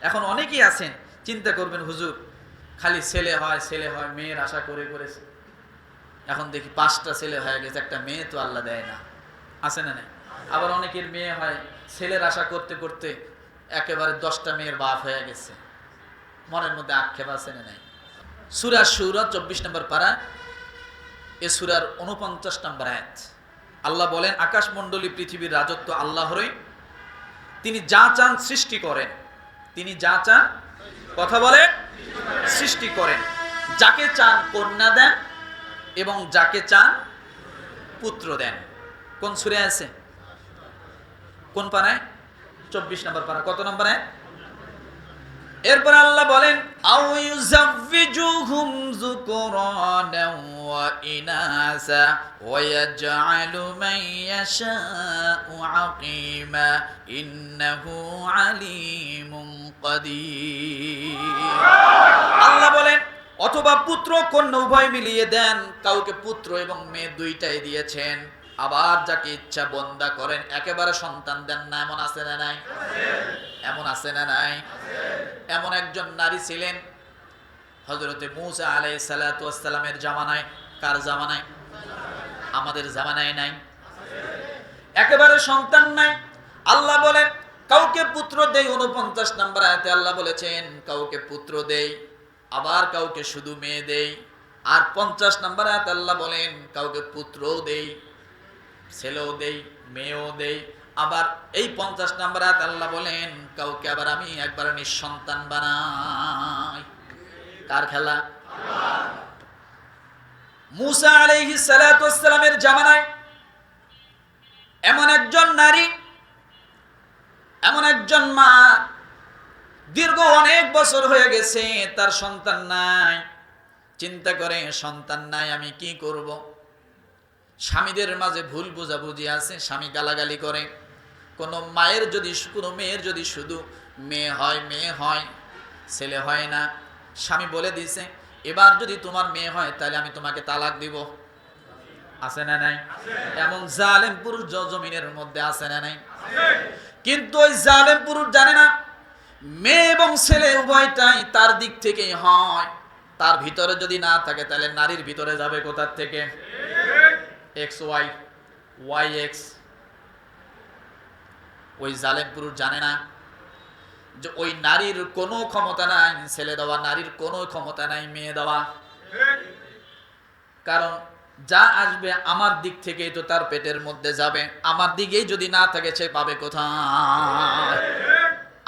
এখন অনেকেই আছেন চিন্তা করবেন, হুজুর খালি ছেলে হয় ছেলে হয়, মেয়ের আশা করে করেছে, এখন দেখি 5টা ছেলে হয়ে গেছে, একটা মেয়ে তো আল্লাহ দেয় না, আছে না নাই? আবার অনেকের মেয়ে হয়, ছেলের আশা করতে করতে একেবারে 10টা মেয়ের বাপ হয়ে গেছে, মনের মধ্যে আক্ষেপ আছে না নাই? সূরা শুরা 24 নম্বর পারা, এ সূরার 49 নম্বর আয়াত। আল্লাহ বলেন, আকাশমণ্ডলী পৃথিবীর রাজত্ব আল্লাহরই, তিনি যা চান সৃষ্টি করেন, তিনি যা চান, কথা বলে, সৃষ্টি করেন। যাকে চান কন্যা দেন এবং যাকে চান পুত্র দেন। কোন সূরা আছে? কোন পারায়? 24 নম্বর পারা। কত নম্বরে? এরপর আল্লাহ বলেন, আও ইউযাব্বিজুহুম যুকরানাও ওয়া ইনাসা ওয়া ইয়াজআলু মান ইয়াশাউ আকিমা ইন্নাহু আলিমুন কাদির। আল্লাহ বলেন, অথবা পুত্র কন্যা উভয় মিলিয়ে দেন, কাউকে পুত্র এবং মেয়ে দুইটাই দিয়েছেন। আবার যাকে ইচ্ছা বন্দা করেন, একেবারে সন্তান দেন না, এমন আছে না নাই? এমন আছে না নাই? এমন একজন নারী ছিলেন হযরতে মূসা আলাইহিস সালাতু ওয়াস সালামের জামানায়। কার জামানায়? আমাদের জামানায় নাই, একেবারে সন্তান নাই। আল্লাহ বলেন, কাউকে পুত্র দেই। 49 নম্বর আয়াতে আল্লাহ বলেছেন কাউকে পুত্র দেই, আবার কাউকে শুধু মেয়ে দেই। আর 50 নম্বর আয়াতে আল্লাহ বলেন কাউকে পুত্রও দেই, ছেলেও দেই, মেয়েও দেই। আবার এই 50 নম্বর আয়াতে আল্লাহ বলেন কাউকে আবার আমি একবার নিঃসন্তান বানাই। কার খেলা? মূসা আলাইহিস সালাতু ওয়াস সালামের জামানায় এমন একজন নারী, এমন একজন মা, দীর্ঘ অনেক বছর হয়ে গেছে তার সন্তান নাই। চিন্তা করে, সন্তান নাই, আমি কি করব? স্বামীদের মাঝে ভুল বোঝাবুঝি আছে, স্বামী গালাগালি করে। কোনো মায়ের যদি, কোনো মেয়ের যদি শুধু মেয়ে হয়, ছেলে হয় না, স্বামী বলে দিয়েছে এবার যদি তোমার মেয়ে হয় তাহলে আমি তোমাকে তালাক দিব। আছে না নাই? এমন জালেম পুরুষ জমিনের মধ্যে আছে না নাই? কিন্তু ওই জালেম পুরুষ জানে না মেয়ে এবং ছেলে উভয়টাই তার দিক থেকেই হয়। তার ভিতরে যদি না থাকে তাহলে নারীর ভিতরে যাবে কোথার থেকে? X Y, Y X. ওই জালেম পুরুষ জানে না যে ওই নারীর কোনো ক্ষমতা নাই ছেলে দেওয়া, নারীর কোনো ক্ষমতা নাই মেয়ে দেওয়া। কারণ যা আসবে আমার দিক থেকেই তো তার পেটের মধ্যে যাবে, আমার দিকেই যদি না থাকে সে পাবে কোথায়?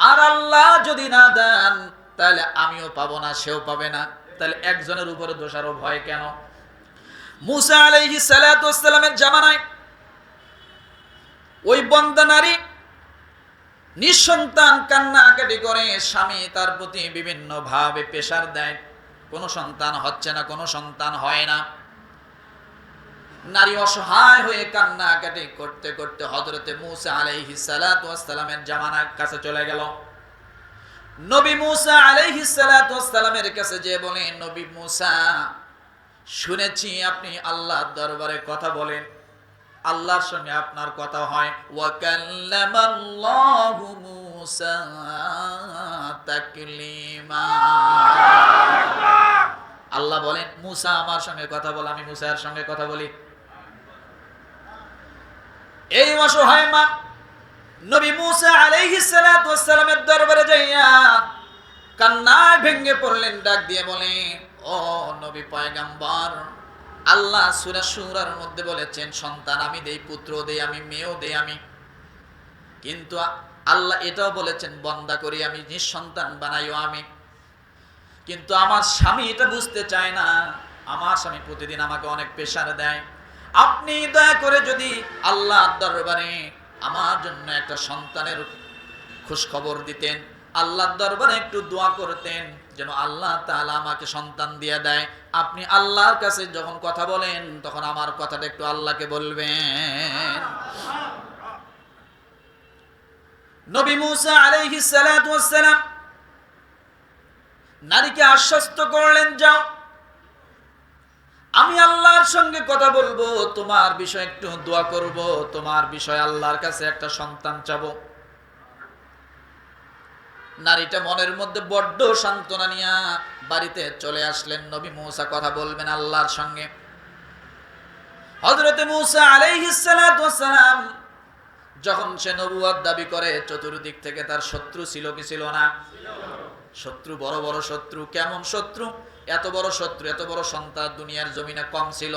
আর আল্লাহ যদি না দেন তাহলে আমিও পাবো না, সেও পাবে না। তাহলে একজনের উপরে দোষারোপ হয় কেন? মূসা আলাইহিস সালাতু ওয়াস সালামের জামানায় ওই বন্দা নারী নিঃসন্তান কান্নাকাটি করে, স্বামী তার প্রতি বিভিন্ন ভাবে প্রেসার দেয়, কোনো সন্তান হচ্ছে না, কোনো সন্তান হয় না। নারী অসহায় হয়ে কান্নাকাটি করতে করতে হযরতে মূসা আলাইহিস সালাতু ওয়াস সালামের জামানার কাছে চলে গেল। নবী মূসা আলাইহিস সালাতু ওয়াস সালামের কাছে যে বলে, নবী মূসা, শুনেছি আপনি আল্লাহর দরবারে কথা বলেন, আল্লাহর সঙ্গে আপনার কথা হয়। ওয়া কাল্লামাল্লাহু মূসা তাকলিমা। আল্লাহ বলেন মূসা আমার সঙ্গে কথা বলে, আমি মূসার সঙ্গে কথা বলি। এই অসহায় মা নবী মূসা আলাইহিস সালাতু ওয়াস সালামের দরবারে যাইয়া কান্নায় ভেঙে পড়লেন, ডাক দিয়ে বলেন, ও নবী পয়গম্বর, আল্লাহ সূরা শুরার মধ্যে বলেছেন সন্তান আমি দেই, পুত্র দেই আমি, মেয়েও দেই আমি। কিন্তু আল্লাহ এটাও বলেছেন বন্দা করি আমি, নিঃসন্তান বানাইও আমি। কিন্তু আমার স্বামী এটা বুঝতে চায় না, আমার স্বামী প্রতিদিন আমাকে অনেক প্রেসার দেয়। আপনি দয়া করে যদি আল্লাহর দরবারে আমার জন্য একটা সন্তানের খোঁজ খবর দিতেন, আল্লাহর দরবারে একটু দোয়া করতেন যেন আল্লাহ তাআলা আমাকে সন্তান দিয়ে দেয়। আপনি আল্লাহর কাছে যখন কথা বলেন তখন আমার কথাটা একটু আল্লাহকে বলবেন। নবী মূসা আলাইহিস সালাতু ওয়াস সালাম নারীকে আশ্বস্ত করলেন, যাও আমি আল্লাহর সঙ্গে কথা বলবো, তোমার বিষয়ে একটু দোয়া করব, তোমার বিষয়ে আল্লাহর কাছে একটা সন্তান চাবো। নারীটা মনের মধ্যে বড্ড সান্ত্বনা নিয়া বাড়িতে চলে আসলেন। নবী মূসা কথা বলবেন আল্লাহর সঙ্গে। হযরতে মূসা আলাইহিস সালাতু ওয়াস সালাম যখন সে নবুয়ত দাবি করে, চতুর্দিক থেকে তার শত্রু ছিল কি ছিল না? শত্রু, বড় বড় শত্রু। কেমন শত্রু? এত বড় শত্রু, এত বড় সন্তান দুনিয়ার জমিনে কম ছিল।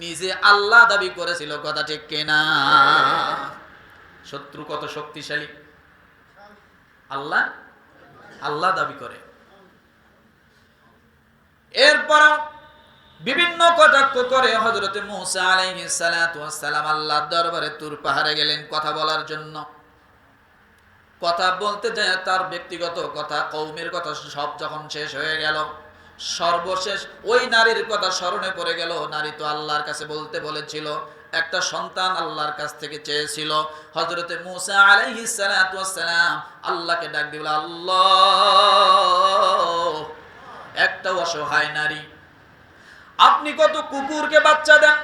নিজে আল্লাহ দাবি করেছিল, কথা ঠিক কিনা? শত্রু কত শক্তিশালী! আল্লাহ আল্লাহ দাবি করে। এরপর বিভিন্ন কটাক্ষ করে হযরতে মূসা আলাইহিস সালাতু ওয়াস সালাম আল্লাহর দরবারে তুর পাহাড়ে গেলেন কথা বলার জন্য। কথা বলতে যায় তার ব্যক্তিগত কথা, কওমের কথা সব যখন শেষ হয়ে গেল, সর্বশেষ ওই নারীর কথা স্মরণে পড়ে গেল। নারী তো আল্লাহর কাছে বলতে বলেছিল, একটা সন্তান আল্লাহর কাছ থেকে চেয়েছিল। হযরতে মূসা আলাইহিস সালাতু ওয়াস সালাম আল্লাহকে ডাক দিল, আল্লাহ, একটা অসহায় নারী, আপনি কত কুকুরকে বাচ্চা দেন,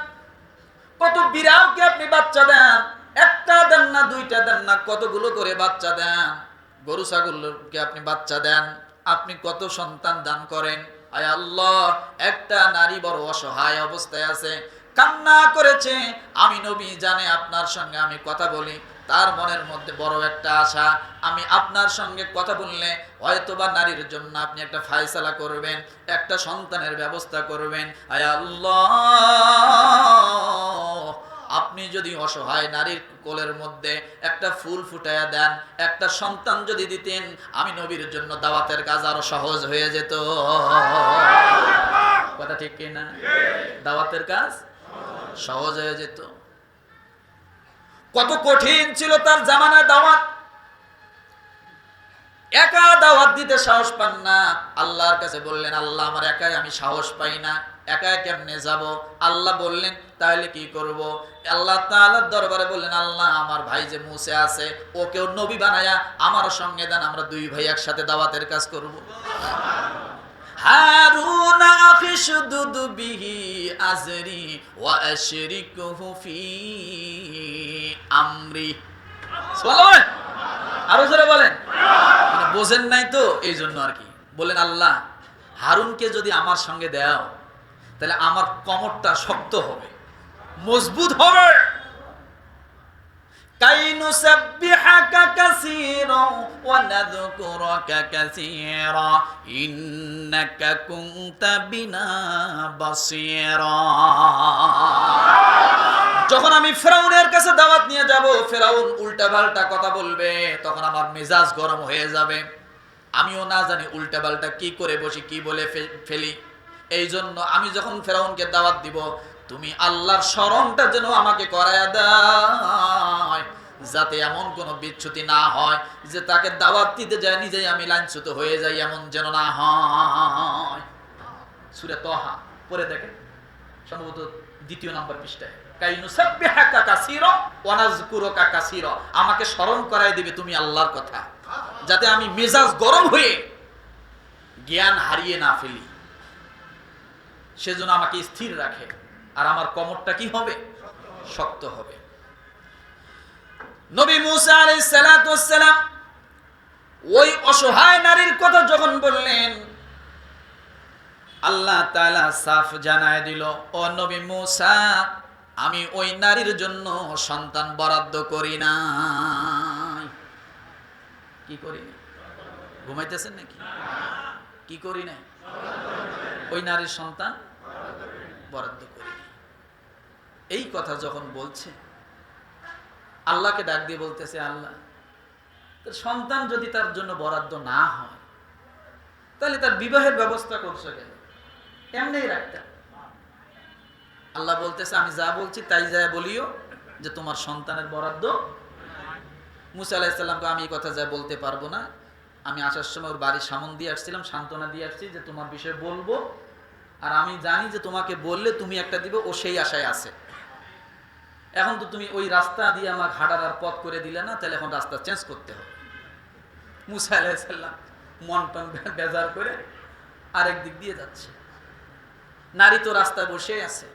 কত বিড়ালকে আপনি বাচ্চা দেন, একটা দেন না, দুইটা দেন না, কতগুলো করে বাচ্চা দেন, গরু ছাগলকে আপনি বাচ্চা দেন, আপনি কত সন্তান দান করেন। আয় আল্লাহ, একটা নারী বড় অসহায় অবস্থায় আছে, কান্না করেছে। আমি নবী জানে আপনার সঙ্গে আমি কথা বলি, তার মনের মধ্যে বড় একটা আশা, আমি আপনার সঙ্গে কথা বললে হয়তোবা নারীর জন্য আপনি একটা ফায়সালা করবেন, একটা সন্তানের ব্যবস্থা করবেন। আয় আল্লাহ, আপনি যদি অসহায় নারীর কোলের মধ্যে একটা ফুল ফুটায়া দেন, একটা সন্তান যদি দিতেন, আমি নবীর জন্য দাওয়াতের কাজ আরো সহজ হয়ে যেত। কথা ঠিক কিনা? দাওয়াতের কাজ সহজ হয়ে যেত। কত কঠিন ছিল তার জামানায় দাওয়াত। একা দাওয়াত দিতে সাহস পান না। আল্লাহর কাছে বললেন, আল্লাহ, আমার একাই আমি সাহস পাই না, একা কেমনে যাব? আল্লাহ বললেন, তাহলে কি করব? আল্লাহ তাআলার দরবারে বললেন, আল্লাহ, আমার ভাই যে মুসা আছে, ওকেও নবী বানায়া আমার সঙ্গে দেন, আমরা দুই ভাই একসাথে দাওয়াতের কাজ করব। হারুন আখি শুদুদ বিহি আজরি ওয়া আশরিকুহু ফি আমরি। সুবহানাল্লাহ। আরো জোরে বলেন। মানে বোঝেন নাই তো, এই জন্য আর কি বলেন, আল্লাহ, হারুনকে যদি আমার সঙ্গে দাও, তাহলে আমার কোমরটা শক্ত হবে, মজবুত হবে। কাইনু সাব্বিহাকা কাসীরা ওয়া নাযকুরুকা কাসীরা ইন্নাকা কুনতা বিনা বাসীরা। যখন আমি ফেরাউনের কাছে দাওয়াত নিয়ে যাব, ফেরাউন উল্টাপাল্টা কথা বলবে, তখন আমার মেজাজ গরম হয়ে যাবে। আমিও না জানি উল্টাপাল্টা কি করে বসি, কি বলে ফেলি। এই জন্য আমি যখন ফেরাউনকে দাওয়াত দিব, তুমি আল্লাহর স্মরণটা যেন আমাকে করায়া দেয়, যাতে এমন কোনো বিচ্যুতি না হয় যে তাকে দাওয়াত দিতে যায় নিজেই আমি লাঞ্ছিত হয়ে যাই, এমন যেন না হয়। সূরা তাহা পড়ে দেখেন, সম্ভবত 2 নম্বর পৃষ্ঠায়। কাইনুসাব্বিহাকা কাসীরা ওয়া নাযকুরুকা কাসীরা, আমাকে স্মরণ করায় দিবে তুমি আল্লাহর কথা, যাতে আমি মেজাজ গরম হয়ে জ্ঞান হারিয়ে না ফেলি। সেজন্য আমাকে স্থির রাখে, আর আমার কোমরটা কি হবে? শক্ত হবে। নবী মূসা আলাইহিস সালাতু ওয়াস সালাম ওই অসহায় নারীর কথা যখন বললেন, আল্লাহ তাআলা সাফ জানায় দিল, ও নবী মূসা, আমি ওই নারীর জন্য সন্তান বরাদ্দ করি না। কি করি না? ঘুমাইতেছেন নাকি? কি করি না? ওই নারীর সন্তান বরাদ্দ করি। এই কথা যখন বলছে, আল্লাহকে ডাক দিয়ে বলতেছে, আল্লাহ, তার সন্তান যদি তার জন্য বরাদ্দ না হয়, তাহলে তার বিবাহের ব্যবস্থা করছে কেন? এমনিই রাখতাম। আল্লাহ বলতেছে, আমি যা বলছি তাই যা বলিও, যে তোমার সন্তানের বরাদ্দ। মুসা আলাইহিস সালামকে আমি এই কথা যা বলতে পারবো না। আমি আসার সময় ওর বাড়ির সামন দিয়ে আসছিলাম, সান্ত্বনা দিয়ে আসছি যে তোমার বিষয়ে বলবো, আর আমি জানি যে তোমাকে বললে তুমি একটা দিবে, ও সেই আশায় আছে। এখন তো তুমি ওই রাস্তা দিয়ে আমার হাঁটার আর পথ করে দিলে না, তাহলে এখন রাস্তা চেঞ্জ করতে হবে। মুসা আলাইহিস সালাম মন টন বেজার করে আরেক দিক দিয়ে যাচ্ছে। নারী তো রাস্তায় বসে আছে,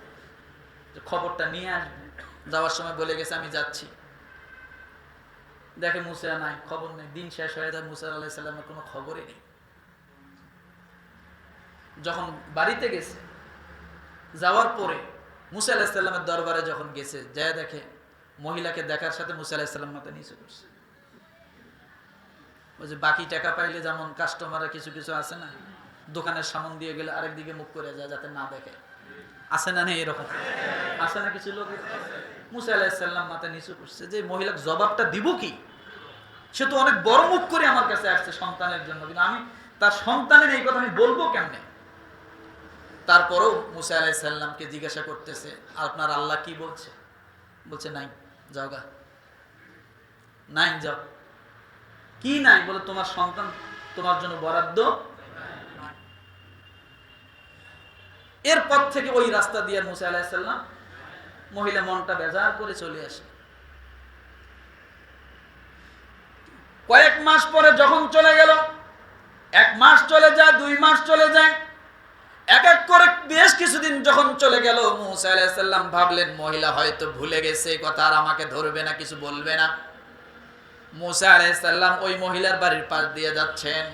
খবরটা নিয়ে আসবে। যাওয়ার সময় বলে গেছে, আমি যাচ্ছি। দেখে মুসা নাই, খবর নেই। দিন শেষ হয়ে যায়, মুসা আলাইহিস সালামের কোনো খবরই নেই। যখন বাড়িতে গেছে, যাওয়ার পরে মুসা আলাইহিস সালামের দরবারে যখন গেছে, যায় দেখে মহিলাকে দেখার সাথে মুসা আলাইহিস সালাম মাথা নিচু করছে। ওই যে বাকি টাকা পাইলে যেমন কাস্টমাররা কিছু কিছু আছে না, দোকানের সামন দিয়ে গেলে আরেক দিকে মুখ করে যায় যাতে না দেখে, আছে না নেই এরকম? আছে না কিছু লোক? মুসা আলাইহিস সালাম মাথা নিচু করছে যে মহিলাকে জবাবটা দিব কি? সে তো অনেক বড় মুখ করে আমার কাছে আসছে সন্তানের জন্য, কিন্তু আমি তার সন্তানের এই কথা আমি বলবো কেমনে? তারপরেও মুসা আলাইহিস সালামকে জিজ্ঞাসা করতেছে, আপনার আল্লাহ কি বলছে? বলছে নাই, যাও গা, নাই, যাও। কি নাই? বলে তোমার সন্তান তোমার জন্য বরাদ্দ। এরপর থেকে ওই রাস্তা দিয়ে মুসা আলাইহিস সালাম, মহিলা মনটা বেজার করে চলে আসে। কয়েক মাস পরে যখন চলে গেল, 1 মাস চলে যায়, 2 মাস চলে যায়, এক এক করে বেশ কিছুদিন যখন চলে গেল, মুসা আলাইহিস সালাম ভাবলেন মহিলা হয়তো ভুলে গেছে কথা, আর আমাকে ধরবে না, কিছু বলবে না। মুসা আলাইহিস সালাম ওই মহিলার বাড়ির পাশ দিয়ে যাচ্ছেন,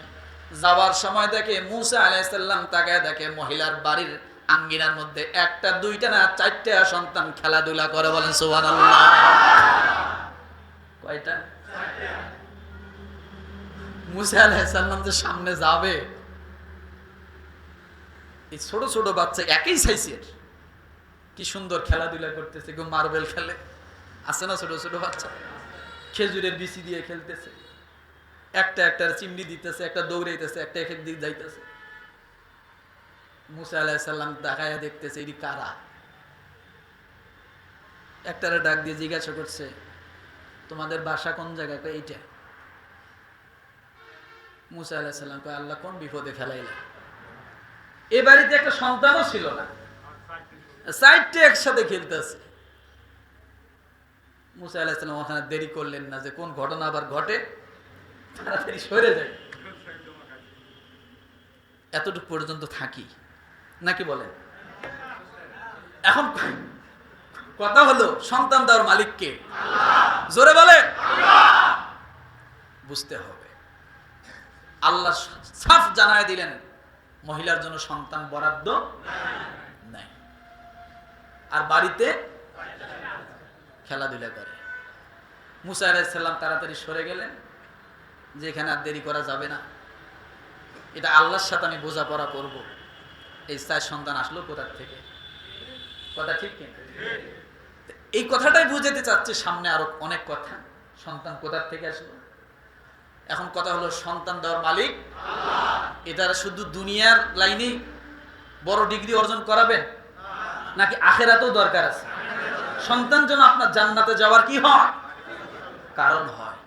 যাওয়ার সময় দেখে মুসা আলাইহিস সালাম তাকায় দেখে মহিলার বাড়ির আঙ্গিনার মধ্যে 1টা 2টা না 4টা সন্তান খেলাধুলা করে। বলেন সুবহানাল্লাহ। কয়টা? মুসা আলাইহিস সালাম যে সামনে যাবে, এই ছোট ছোট বাচ্চা একই সাইজের, কি সুন্দর খেলাধুলা করতেছে, কেউ মার্বেল খেলে, আছে না ছোট ছোট বাচ্চা, খেজুরের বিচি দিয়ে খেলতেছে, একটা একটার চিমড়ি দিতেছে, একটা দৌড়াইতেছে, একটা এক দিক যাইতেছে। মুসা আলাইহিস সালাম তাকায়া দেখতেছে এটি কারা। একটারে ডাক দিয়ে জিজ্ঞাসা করছে, তোমাদের বাসা কোন জায়গায়? এইটা। মুসা আলাইহিস সালাম কয়, আল্লাহ কোন বিপদে ফেলাইলা? এ বাড়িতে একটা সন্তানও ছিল না, 4টে একসাথে খেলতেছে। মুসা আলাইহিস সালাম ওখানে দেরি করলেন না যে কোন ঘটনা আবার ঘটে, তাড়াতাড়ি সরে যায়। এতটুকু পর্যন্ত থাকি নাকি বলেন? এখন কথা হলো সন্তান দেওয়ার মালিক কে? জোরে বলে। বুঝতে হবে, আল্লাহ সাফ জানায় দিলেন মহিলার জন্য সন্তান বরাদ্দ নাই, আর বাড়িতে খেলাধুলা করে। মুসা আলাইহিস সালাম তাড়াতাড়ি সরে গেলেন যে এখানে আর দেরি করা যাবে না, এটা আল্লাহর সাথে আমি বোঝাপড়া করব। এই 4 সন্তান আসলো কোথা থেকে? কথা ঠিক কিনা? এই কথাটাই বুঝাতে চাচ্ছে, সামনে আরো অনেক কথা। সন্তান কোথা থেকে আসলো? এখন কথা হলো সন্তান দেওয়ার মালিক আল্লাহ। এটা শুধু দুনিয়ার লাইনে বড় ডিগ্রি অর্জন করাবেন নাকি আখিরাতেও দরকার আছে? সন্তান যেন আপনার জান্নাতে যাওয়ার কি হয়? কারণ হয়।